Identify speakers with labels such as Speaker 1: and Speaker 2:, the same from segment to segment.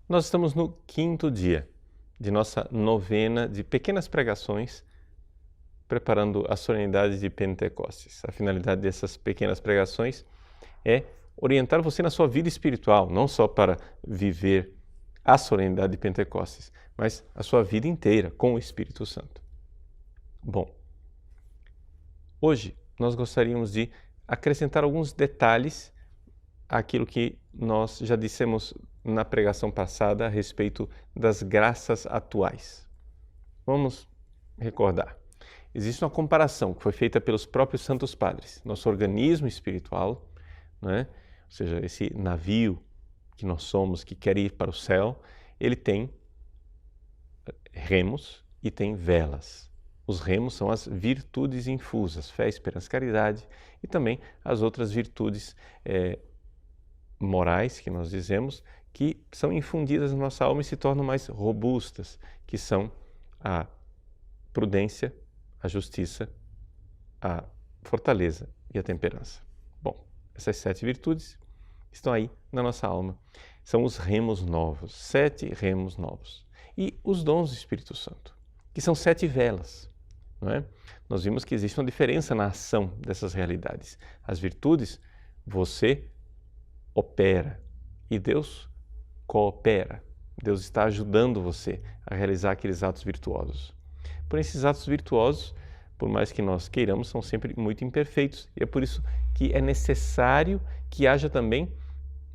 Speaker 1: Nós estamos no 5º dia de nossa novena de pequenas pregações, preparando a solenidade de Pentecostes. A finalidade dessas pequenas pregações é orientar você na sua vida espiritual, não só para viver a solenidade de Pentecostes, mas a sua vida inteira com o Espírito Santo. Bom, hoje nós gostaríamos de acrescentar alguns detalhes àquilo que nós já dissemos na pregação passada a respeito das graças atuais. Vamos recordar. Existe uma comparação que foi feita pelos próprios Santos Padres. Nosso organismo espiritual, né? Ou seja, esse navio que nós somos, que quer ir para o céu, ele tem remos e tem velas. Os remos são as virtudes infusas, fé, esperança, caridade, e também as outras virtudes morais que nós dizemos, que são infundidas na nossa alma e se tornam mais robustas, que são a prudência, a justiça, a fortaleza e a temperança. Bom, essas 7 virtudes estão aí na nossa alma. São os remos novos, 7 remos novos. E os dons do Espírito Santo, que são 7 velas, não é? Nós vimos que existe uma diferença na ação dessas realidades. As virtudes, você opera e Deus coopera. Deus está ajudando você a realizar aqueles atos virtuosos. Porém, esses atos virtuosos, por mais que nós queiramos, são sempre muito imperfeitos. E é por isso que é necessário que haja também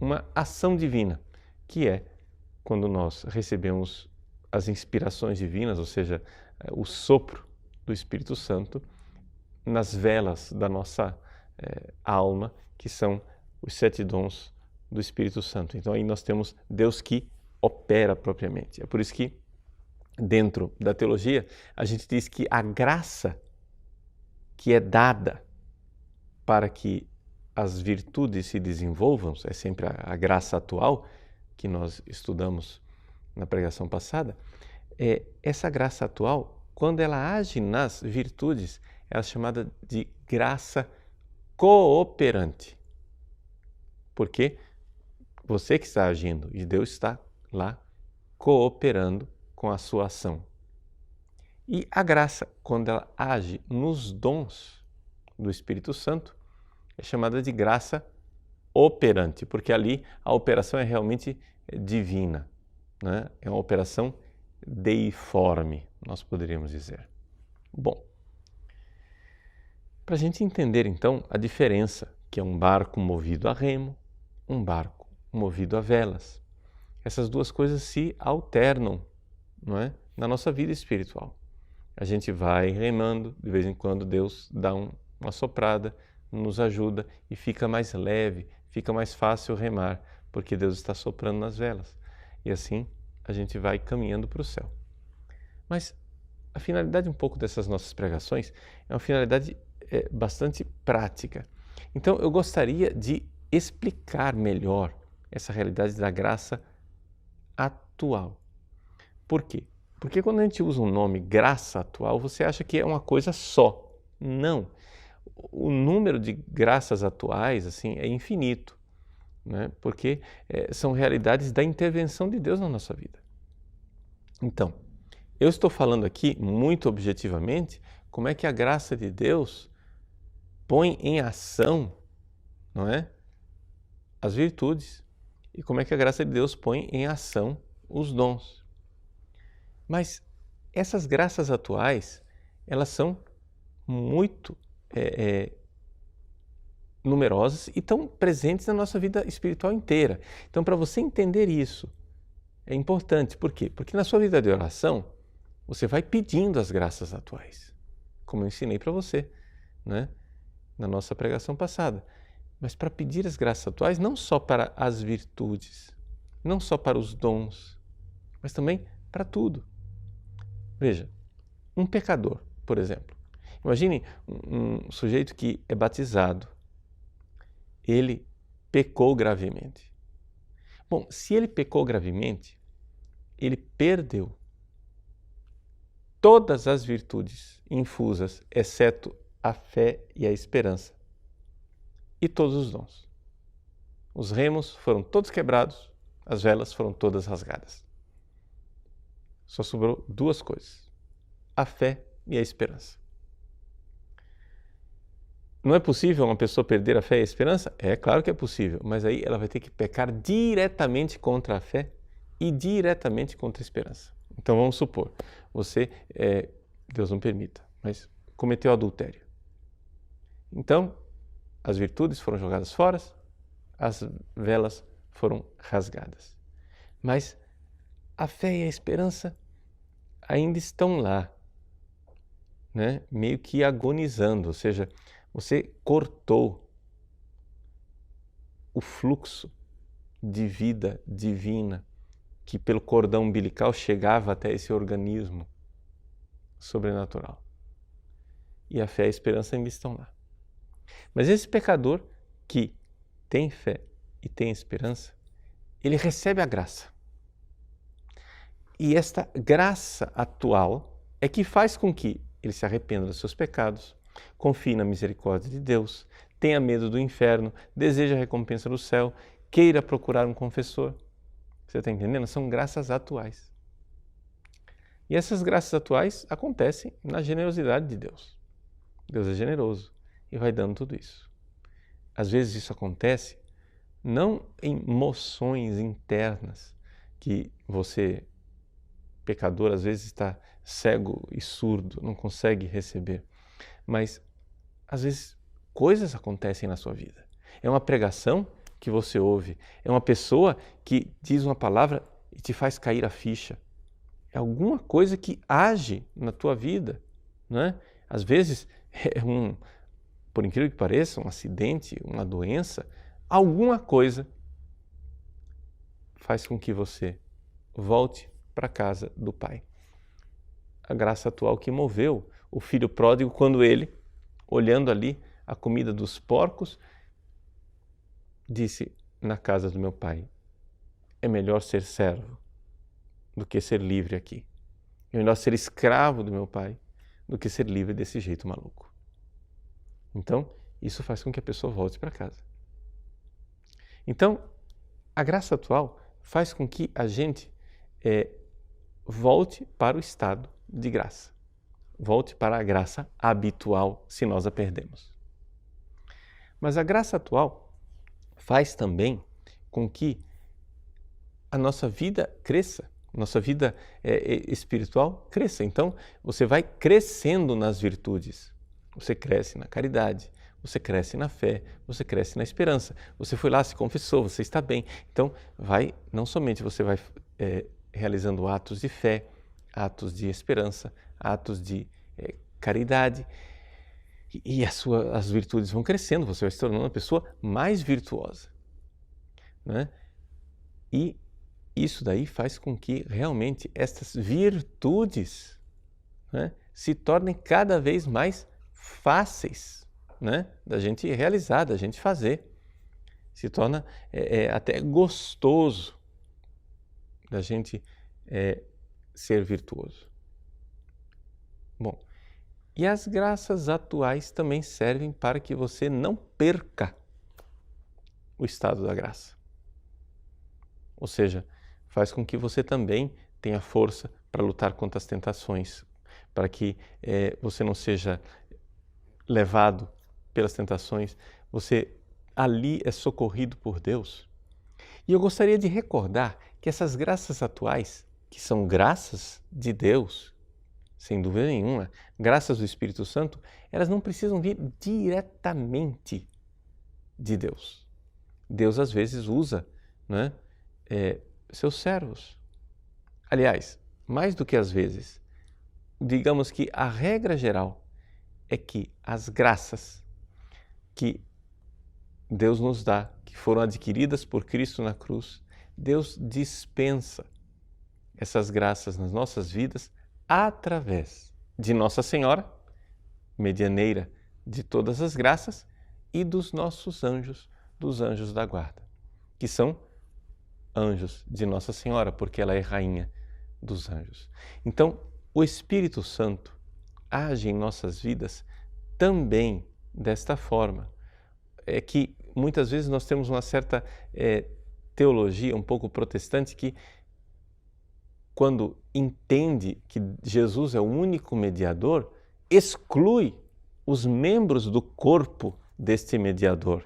Speaker 1: uma ação divina, que é quando nós recebemos as inspirações divinas, ou seja, o sopro do Espírito Santo, nas velas da nossa alma, que são os 7 dons do Espírito Santo. Então aí nós temos Deus que opera propriamente. É por isso que dentro da teologia a gente diz que a graça que é dada para que as virtudes se desenvolvam, é sempre a graça atual que nós estudamos na pregação passada, essa graça atual, quando ela age nas virtudes, é chamada de graça cooperante. Porque você que está agindo e Deus está lá cooperando com a sua ação. E a graça, quando ela age nos dons do Espírito Santo, é chamada de graça operante, porque ali a operação é realmente divina, né? É uma operação deiforme, nós poderíamos dizer. Bom, para a gente entender então a diferença, que é um barco movido a remo, um barco movido a velas. Essas duas coisas se alternam, não é? Na nossa vida espiritual. A gente vai remando, de vez em quando Deus dá uma soprada, nos ajuda e fica mais leve, fica mais fácil remar, porque Deus está soprando nas velas. E assim a gente vai caminhando para o céu. Mas a finalidade um pouco dessas nossas pregações é uma finalidade bastante prática. Então eu gostaria de explicar melhor essa realidade da graça atual. Por quê? Porque quando a gente usa o nome graça atual, você acha que é uma coisa só. Não. O número de graças atuais assim, é infinito, né? Porque são realidades da intervenção de Deus na nossa vida. Então, eu estou falando aqui muito objetivamente como é que a graça de Deus põe em ação, não é? As virtudes e como é que a graça de Deus põe em ação os dons. Mas essas graças atuais, elas são muito numerosas e estão presentes na nossa vida espiritual inteira. Então, para você entender isso, é importante. Por quê? Porque na sua vida de oração, você vai pedindo as graças atuais, como eu ensinei para você, né? Na nossa pregação passada. Mas para pedir as graças atuais, não só para as virtudes, não só para os dons, mas também para tudo. Veja, um pecador, por exemplo. Imagine um sujeito que é batizado. Ele pecou gravemente. Bom, se ele pecou gravemente, ele perdeu todas as virtudes infusas, exceto a fé e a esperança, e todos os dons. Os remos foram todos quebrados, as velas foram todas rasgadas. Só sobrou duas coisas: a fé e a esperança. Não é possível uma pessoa perder a fé e a esperança? É claro que é possível, mas aí ela vai ter que pecar diretamente contra a fé e diretamente contra a esperança. Então vamos supor, você, Deus não permita, mas cometeu adultério. Então, as virtudes foram jogadas fora, as velas foram rasgadas. Mas a fé e a esperança ainda estão lá, né? Meio que agonizando, ou seja, você cortou o fluxo de vida divina que pelo cordão umbilical chegava até esse organismo sobrenatural. E a fé e a esperança ainda estão lá. Mas esse pecador que tem fé e tem esperança, ele recebe a graça. E esta graça atual é que faz com que ele se arrependa dos seus pecados, confie na misericórdia de Deus, tenha medo do inferno, deseja a recompensa do céu, queira procurar um confessor. Você está entendendo? São graças atuais. E essas graças atuais acontecem na generosidade de Deus. Deus é generoso e vai dando tudo isso. Às vezes isso acontece não em moções internas que você, pecador, às vezes está cego e surdo, não consegue receber, mas às vezes coisas acontecem na sua vida. É uma pregação que você ouve, é uma pessoa que diz uma palavra e te faz cair a ficha. É alguma coisa que age na tua vida, não é? Às vezes é por incrível que pareça, um acidente, uma doença, alguma coisa faz com que você volte para a casa do Pai. A graça atual que moveu o filho pródigo quando ele, olhando ali a comida dos porcos, disse: na casa do meu pai é melhor ser servo do que ser livre aqui. É melhor ser escravo do meu pai do que ser livre desse jeito maluco. Então, isso faz com que a pessoa volte para casa. Então, a graça atual faz com que a gente volte para o estado de graça. Volte para a graça habitual, se nós a perdemos. Mas a graça atual faz também com que a nossa vida cresça, nossa vida espiritual cresça. Então, você vai crescendo nas virtudes. Você cresce na caridade, você cresce na fé, você cresce na esperança. Você foi lá, se confessou, você está bem. Então, não somente você vai realizando atos de fé, atos de esperança, atos de caridade, e as virtudes vão crescendo, você vai se tornando uma pessoa mais virtuosa, né? E isso daí faz com que realmente estas virtudes, né, se tornem cada vez mais fáceis, né, da gente realizar, da gente fazer. Se torna até gostoso da gente ser virtuoso. Bom, e as graças atuais também servem para que você não perca o estado da graça. Ou seja, faz com que você também tenha força para lutar contra as tentações, para que você não seja levado pelas tentações, você ali é socorrido por Deus. E eu gostaria de recordar que essas graças atuais, que são graças de Deus, sem dúvida nenhuma, graças do Espírito Santo, elas não precisam vir diretamente de Deus. Deus às vezes usa, né, seus servos. Aliás, mais do que às vezes, digamos que a regra geral é que as graças que Deus nos dá, que foram adquiridas por Cristo na cruz, Deus dispensa essas graças nas nossas vidas através de Nossa Senhora, medianeira de todas as graças, e dos nossos anjos, dos anjos da guarda, que são anjos de Nossa Senhora, porque ela é rainha dos anjos. Então, o Espírito Santo age em nossas vidas também desta forma. É que muitas vezes nós temos uma certa teologia um pouco protestante que, quando entende que Jesus é o único mediador, exclui os membros do corpo deste mediador,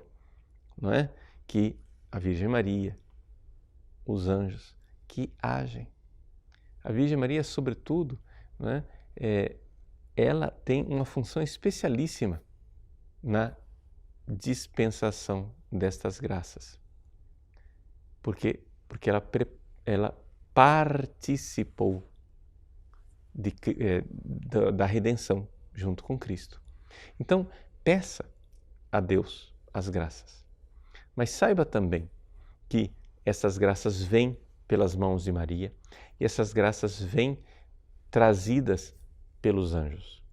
Speaker 1: não é? Que a Virgem Maria, os anjos que agem. A Virgem Maria, sobretudo, não é? Ela tem uma função especialíssima na dispensação destas graças. Porque ela participou da redenção junto com Cristo. Então, peça a Deus as graças. Mas saiba também que essas graças vêm pelas mãos de Maria e essas graças vêm trazidas pelos anjos.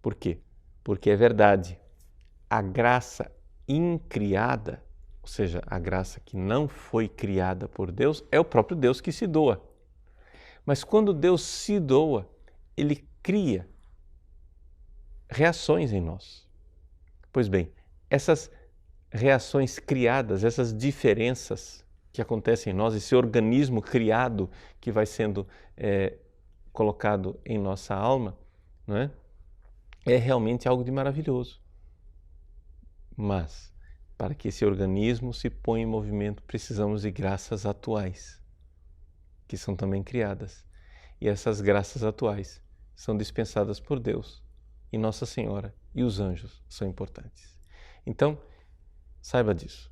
Speaker 1: Por quê? Porque é verdade, a graça incriada, ou seja, a graça que não foi criada por Deus, é o próprio Deus que se doa. Mas quando Deus se doa, Ele cria reações em nós. Pois bem, essas reações criadas, essas diferenças que acontecem em nós, esse organismo criado que vai sendo colocado em nossa alma, não é? É realmente algo de maravilhoso. Mas, para que esse organismo se ponha em movimento, precisamos de graças atuais, que são também criadas. E essas graças atuais são dispensadas por Deus, e Nossa Senhora e os anjos são importantes. Então, saiba disso.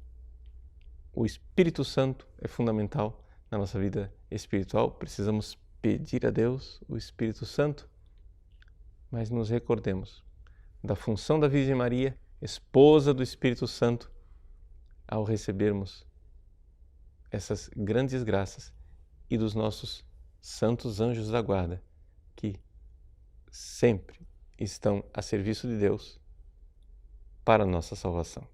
Speaker 1: O Espírito Santo é fundamental na nossa vida espiritual. Precisamos pedir a Deus o Espírito Santo, mas nos recordemos da função da Virgem Maria, esposa do Espírito Santo, ao recebermos essas grandes graças, e dos nossos santos anjos da guarda, que sempre estão a serviço de Deus para a nossa salvação.